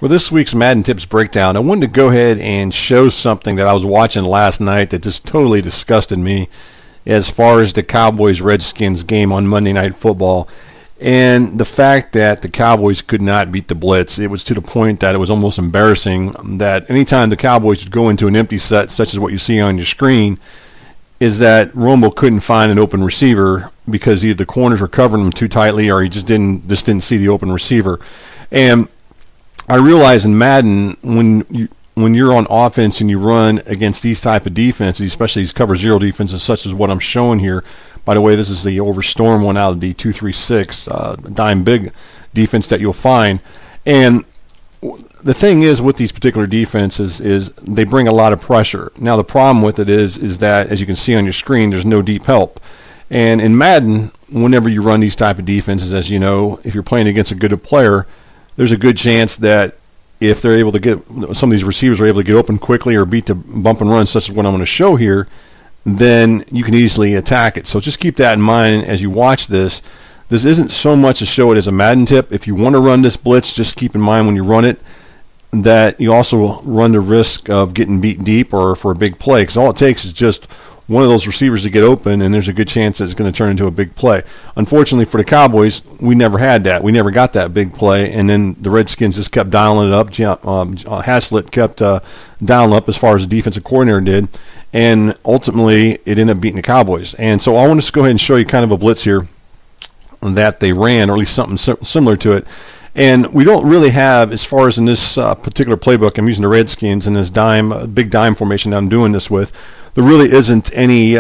For this week's Madden Tips Breakdown, I wanted to go ahead and show something that I was watching last night that just totally disgusted me as far as the Cowboys-Redskins game on Monday Night Football. And the fact that the Cowboys could not beat the Blitz, it was to the point that it was almost embarrassing that anytime the Cowboys would go into an empty set, such as what you see on your screen, is that Romo couldn't find an open receiver because either the corners were covering him too tightly or he just didn't see the open receiver. And I realize in Madden, when you're on offense and you run against these type of defenses, especially these cover zero defenses such as what I'm showing here. By the way, this is the Overstorm one out of the 236 dime big defense that you'll find. And the thing is with these particular defenses is they bring a lot of pressure. Now the problem with it is that, as you can see on your screen, there's no deep help. And in Madden, whenever you run these type of defenses, as you know, if you're playing against a good player, there's a good chance that if they're able to get, some of these receivers are able to get open quickly or beat the bump and run, such as what I'm going to show here, then you can easily attack it. So just keep that in mind as you watch this. This isn't so much to show it as a Madden tip. If you want to run this blitz, just keep in mind when you run it that you also run the risk of getting beat deep or for a big play, because all it takes is just one of those receivers to get open, and there's a good chance that it's going to turn into a big play. Unfortunately for the Cowboys, we never had that. We never got that big play, and then the Redskins just kept dialing it up. Haslett kept dialing up as far as the defensive coordinator did, and ultimately it ended up beating the Cowboys. And so I want to go ahead and show you kind of a blitz here that they ran, or at least something similar to it. And we don't really have, as far as in this particular playbook, I'm using the Redskins in this big dime formation that I'm doing this with, there really isn't any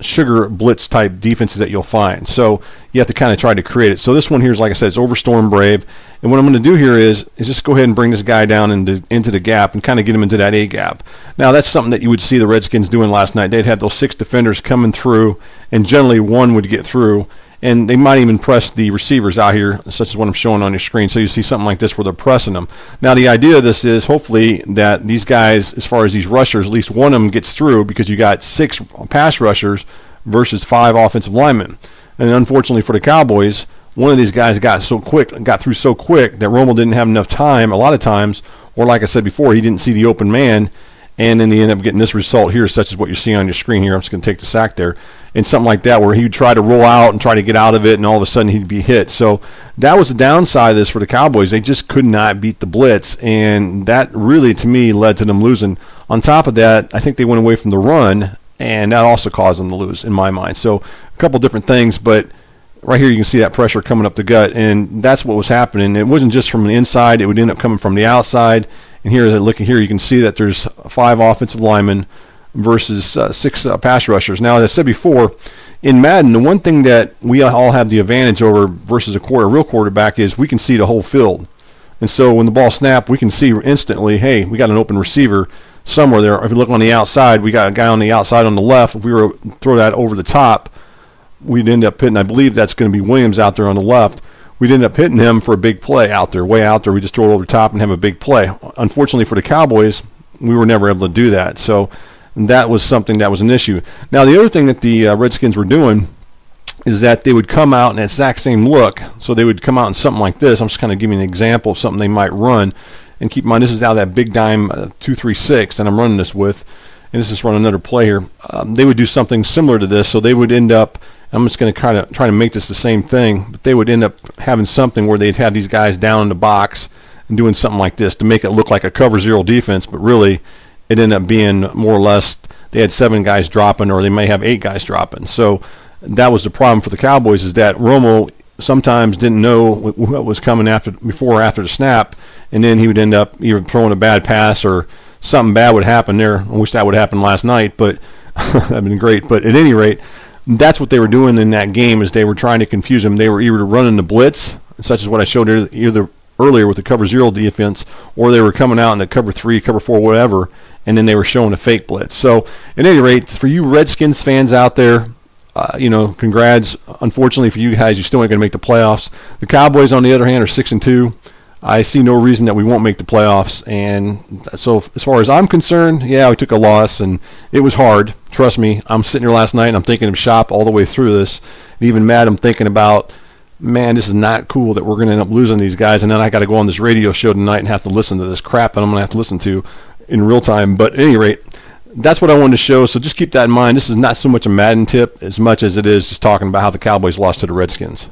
sugar blitz type defenses that you'll find. So you have to kind of try to create it. So this one here is, like I said, it's Overstorm Brave. And what I'm going to do here is just go ahead and bring this guy down into the gap and kind of get him into that A gap. Now that's something that you would see the Redskins doing last night. They'd have those 6 defenders coming through, and generally one would get through. And they might even press the receivers out here, such as what I'm showing on your screen. So you see something like this where they're pressing them. Now the idea of this is hopefully that these guys, as far as these rushers, at least one of them gets through, because you got 6 pass rushers versus 5 offensive linemen. And unfortunately for the Cowboys, one of these guys got through so quick that Romo didn't have enough time a lot of times, or like I said before, he didn't see the open man. And then he ended up getting this result here, such as what you're seeing on your screen here. I'm just going to take the sack there. And something like that, where he would try to roll out and try to get out of it, and all of a sudden he'd be hit. So that was the downside of this for the Cowboys. They just could not beat the blitz, and that really, to me, led to them losing. On top of that, I think they went away from the run, and that also caused them to lose, in my mind. So a couple different things, but right here you can see that pressure coming up the gut, and that's what was happening. It wasn't just from the inside. It would end up coming from the outside. And here, looking here, you can see that there's 5 offensive linemen versus 6 pass rushers. Now, as I said before, in Madden, the one thing that we all have the advantage over versus a real quarterback is we can see the whole field. And so when the ball snapped, we can see instantly, hey, we got an open receiver somewhere there. If you look on the outside, we got a guy on the outside on the left. If we were to throw that over the top, we'd end up hitting, I believe that's going to be Williams out there on the left. We'd end up hitting him for a big play out there, way out there. We just throw it over the top and have a big play. Unfortunately for the Cowboys, we were never able to do that. So that was something that was an issue. Now, the other thing that the Redskins were doing is that they would come out in that exact same look. So they would come out in something like this. I'm just kind of giving an example of something they might run. And keep in mind, this is out of that big dime 236 that I'm running this with. And this is running another play here. They would do something similar to this. So they would end up, I'm just going to try to make this the same thing, but they would end up having something where they'd have these guys down in the box and doing something like this to make it look like a cover zero defense, but really it ended up being more or less they had 7 guys dropping, or they may have 8 guys dropping. So that was the problem for the Cowboys, is that Romo sometimes didn't know what was coming before or after the snap, and then he would end up either throwing a bad pass or something bad would happen there. I wish that would happen last night, but that would have been great. But at any rate, that's what they were doing in that game, is they were trying to confuse them. They were either running the blitz, such as what I showed either earlier with the cover zero defense, or they were coming out in the cover 3, cover 4, whatever, and then they were showing a fake blitz. So at any rate, for you Redskins fans out there, congrats. Unfortunately for you guys, you still ain't going to make the playoffs. The Cowboys, on the other hand, are 6-2. I see no reason that we won't make the playoffs. And so as far as I'm concerned, yeah, we took a loss, and it was hard. Trust me, I'm sitting here last night, and I'm thinking of shop all the way through this. And even Matt, I'm thinking about man, this is not cool that we're going to end up losing these guys, and then I got to go on this radio show tonight and have to listen to this crap that I'm going to have to listen to in real time. But at any rate, that's what I wanted to show, so just keep that in mind. This is not so much a Madden tip as much as it is just talking about how the Cowboys lost to the Redskins.